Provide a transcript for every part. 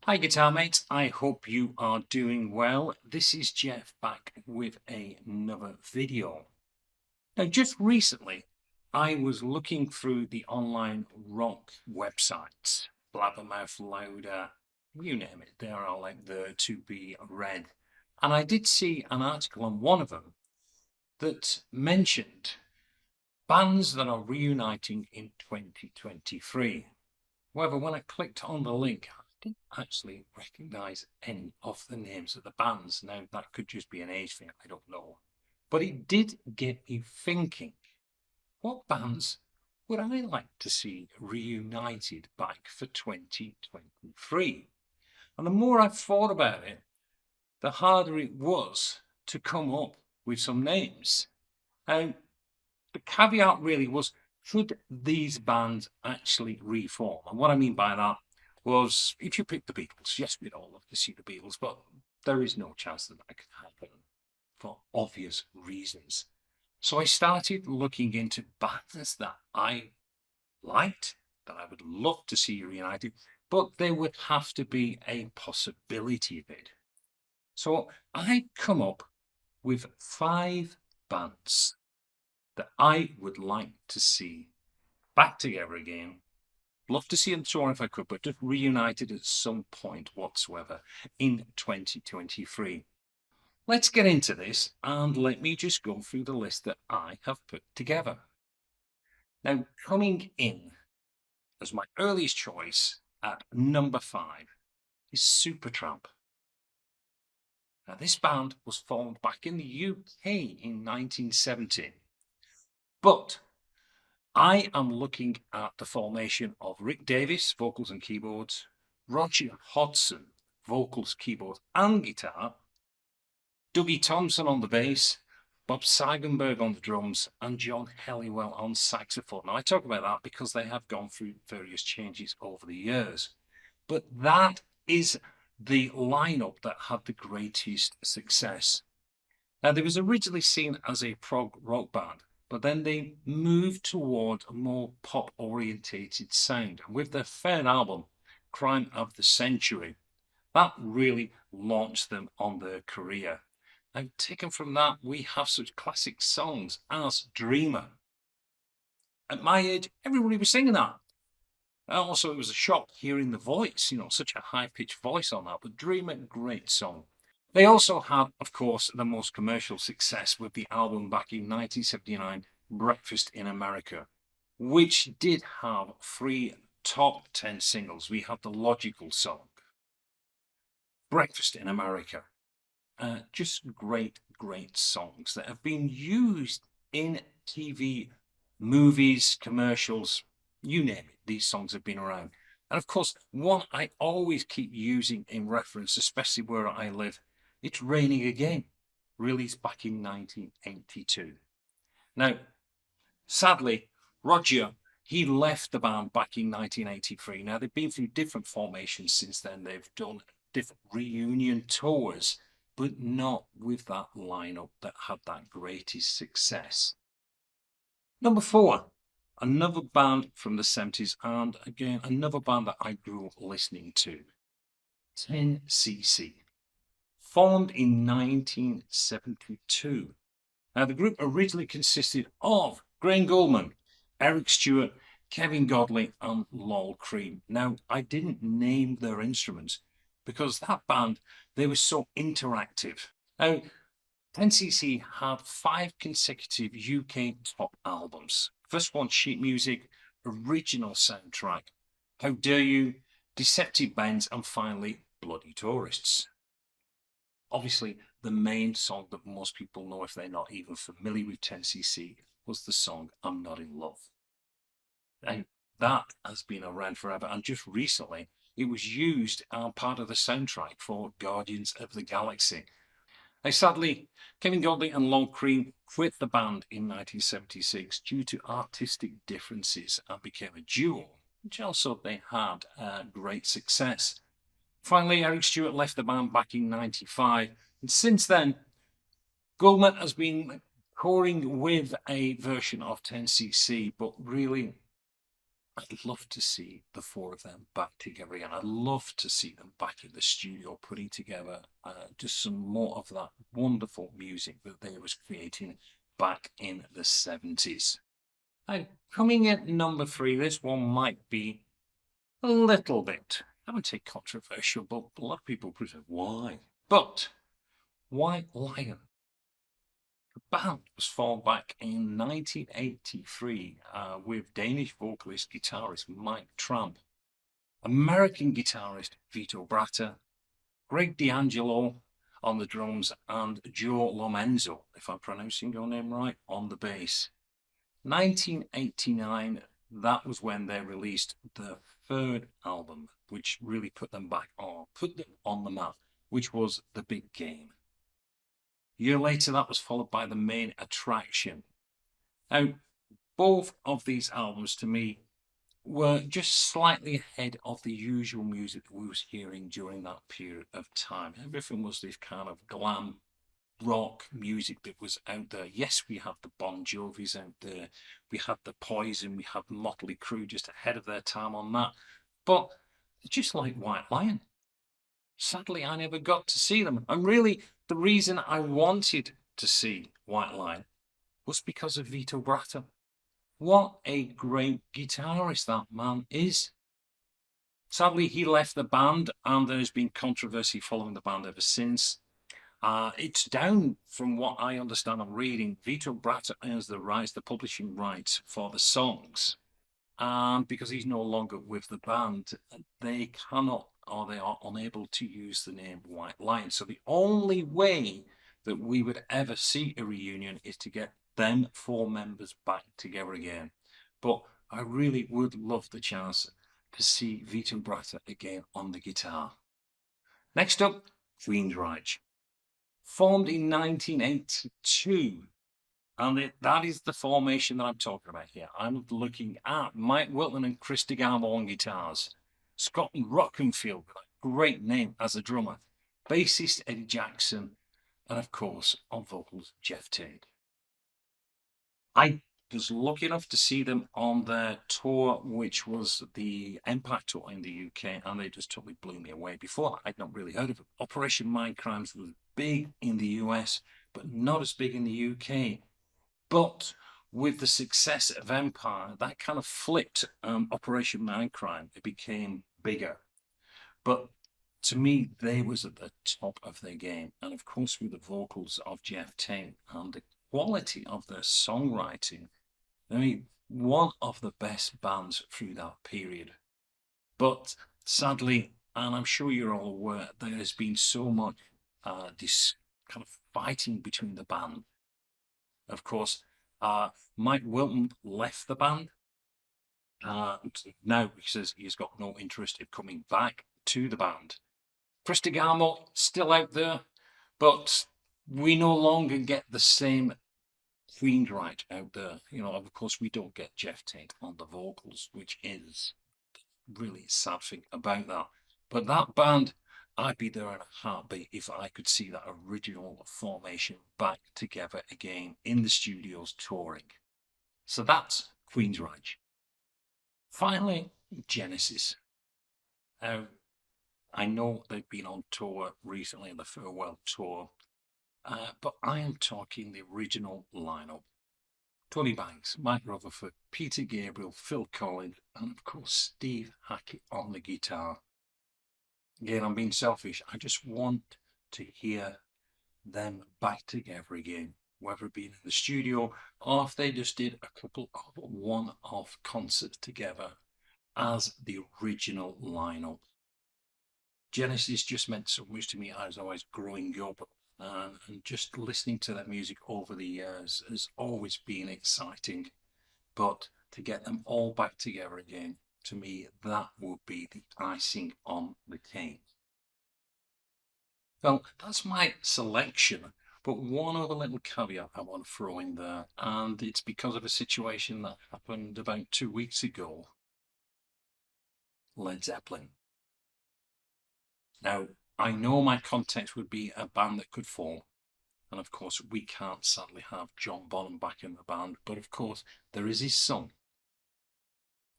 Hi guitar mates, I hope you are doing well. This is Jeff back with another video. Now just recently I was looking through the online rock websites, Blabbermouth, Louder, you name it, they are all like there to be read. And I did see an article on one of them that mentioned bands that are reuniting in 2023. However, when I clicked on the link, I didn't actually recognise any of the names of the bands. Now, that could just be an age thing, I don't know. But it did get me thinking, what bands would I like to see reunited back for 2023? And the more I thought about it, the harder it was to come up with some names. Now, the caveat really was, should these bands actually reform? And what I mean by that was, if you pick the Beatles, yes, we'd all love to see the Beatles, but there is no chance that that could happen for obvious reasons. So I started looking into bands that I liked, that I would love to see reunited, but there would have to be a possibility of it. So I come up with 5 bands that I would like to see back together again. Love to see them tour if I could, but just reunited at some point whatsoever in 2023. Let's get into this and let me just go through the list that I have put together. Now, coming in as my earliest choice at number 5 is Supertramp. Now, this band was formed back in the UK in 1970, but I am looking at the formation of Rick Davies, vocals and keyboards, Roger Hodgson, vocals, keyboards and guitar, Dougie Thompson on the bass, Bob Seigenberg on the drums, and John Helliwell on saxophone. Now, I talk about that because they have gone through various changes over the years. But that is the lineup that had the greatest success. Now, they was originally seen as a prog rock band, but then they moved toward a more pop-orientated sound. And with their third album, Crime of the Century, that really launched them on their career. And taken from that, we have such classic songs as Dreamer. At my age, everybody was singing that. And also, it was a shock hearing the voice, such a high-pitched voice on that. But Dreamer, great song. They also had, of course, the most commercial success with the album back in 1979, Breakfast in America, which did have 3 top 10 singles. We had the Logical song, Breakfast in America. Just great songs that have been used in TV, movies, commercials, you name it. These songs have been around. And of course, one I always keep using in reference, especially where I live, it's Raining Again, released back in 1982. Now, sadly, Roger, he left the band back in 1983. Now, they've been through different formations since then. They've done different reunion tours, but not with that lineup that had that greatest success. Number 4, another band from the 70s, and again, another band that I grew up listening to, Tencc. Formed in 1972. Now, the group originally consisted of Graham Goldman, Eric Stewart, Kevin Godley, and Lol Creme. Now, I didn't name their instruments because that band, they were so interactive. Now, Tencc had 5 consecutive UK top albums. First one, Sheet Music, original soundtrack, How Dare You, Deceptive Bends, and finally, Bloody Tourists. Obviously, the main song that most people know if they're not even familiar with Tencc was the song I'm Not in Love. And that has been around forever. And just recently, it was used as part of the soundtrack for Guardians of the Galaxy. Now, sadly, Kevin Godley and Lol Creme quit the band in 1976 due to artistic differences and became a duo, which also they had great success. Finally, Eric Stewart left the band back in 1995, and since then, Goldman has been touring with a version of Tencc, but really, I'd love to see the four of them back together again. I'd love to see them back in the studio putting together just some more of that wonderful music that they was creating back in the 70s. And coming at number 3, this one might be a little bit, I wouldn't say controversial, but a lot of people would say, why? But White Lion, the band, was formed back in 1983 with Danish vocalist guitarist Mike Tramp, American guitarist Vito Bratta, Greg D'Angelo on the drums, and Joe Lomenzo, if I'm pronouncing your name right, on the bass. 1989, that was when they released the third album, which really put them on the map, which was The Big Game. A year later, that was followed by The Main Attraction. Now, both of these albums, to me, were just slightly ahead of the usual music that we was hearing during that period of time. Everything was this kind of glam rock music that was out there. Yes, we had the Bon Jovis out there, we had the Poison, we had Motley Crue just ahead of their time on that. But just like White Lion, sadly, I never got to see them. And really, the reason I wanted to see White Lion was because of Vito Bratta. What a great guitarist that man is. Sadly, he left the band, and there's been controversy following the band ever since. It's down, from what I understand I'm reading, Vito Bratta owns the publishing rights for the songs. And because he's no longer with the band, they cannot, or they are unable to use the name White Lion. So the only way that we would ever see a reunion is to get them 4 members back together again. But I really would love the chance to see Vito Bratta again on the guitar. Next up, Queensr R. Formed in 1982. And that is the formation that I'm talking about here. I'm looking at Mike Wilton and Chris DeGarmo on guitars, Scott Rockenfield, with a great name as a drummer, bassist Eddie Jackson, and of course, on vocals, Jeff Tate. I was lucky enough to see them on their tour, which was the Empire Tour in the UK, and they just totally blew me away. Before that, I'd not really heard of it. Operation Mindcrimes was big in the US, but not as big in the UK. But with the success of Empire, that kind of flipped Operation Mindcrime. It became bigger. But to me, they was at the top of their game. And of course, with the vocals of Jeff Tate and the quality of their songwriting, I mean, one of the best bands through that period. But sadly, and I'm sure you're all aware, there has been so much this kind of fighting between the band. Of course, Mike Wilton left the band. Now he says he's got no interest in coming back to the band. Chris DeGarmo still out there, but we no longer get the same Queensr R out there. You know, of course, we don't get Jeff Tate on the vocals, which is really a sad thing about that. But that band, I'd be there in a heartbeat if I could see that original formation back together again in the studios touring. So that's Queensr R. Finally, Genesis. Now, I know they've been on tour recently, the farewell tour, but I am talking the original lineup. Tony Banks, Mike Rutherford, Peter Gabriel, Phil Collins, and of course Steve Hackett on the guitar. Again, I'm being selfish. I just want to hear them back together again, whether it be in the studio or if they just did a couple of one-off concerts together as the original lineup. Genesis just meant so much to me as I was growing up, and just listening to their music over the years has always been exciting. But to get them all back together again, to me, that would be the icing on the cake. Well, that's my selection, but one other little caveat I want to throw in there, and it's because of a situation that happened about 2 weeks ago. Led Zeppelin. Now, I know my context would be a band that could form, and of course we can't sadly have John Bonham back in the band, but of course there is his son.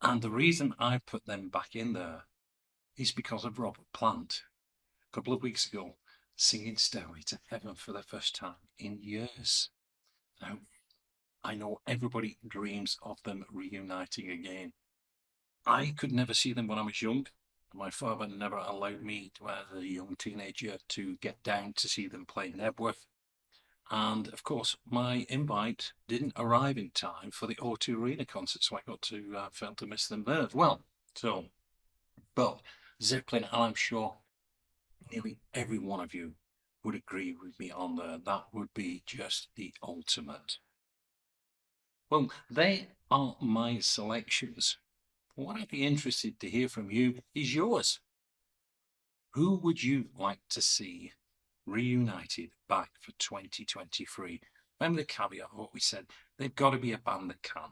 And the reason I put them back in there is because of Robert Plant. A couple of weeks ago, singing Stairway to Heaven for the first time in years. Now, I know everybody dreams of them reuniting again. I could never see them when I was young. My father never allowed me to, as a young teenager, to get down to see them play Nebworth. And of course, my invite didn't arrive in time for the O2 Arena concert, so I got to fail to miss them there as well. So, but Zeppelin, I'm sure nearly every one of you would agree with me on there. That would be just the ultimate. Well, they are my selections. What I'd be interested to hear from you is yours. Who would you like to see reunited back for 2023? Remember the caveat of what we said. They've got to be a band that can.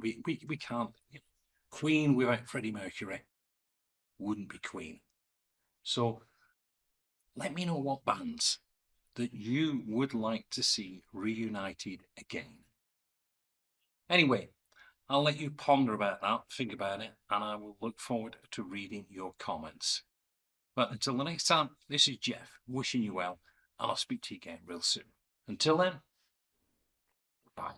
We can't. Queen without Freddie Mercury wouldn't be Queen. So let me know what bands that you would like to see reunited again. Anyway, I'll let you ponder about that, think about it, and I will look forward to reading your comments. But until the next time, this is Jeff, wishing you well, and I'll speak to you again real soon. Until then, bye.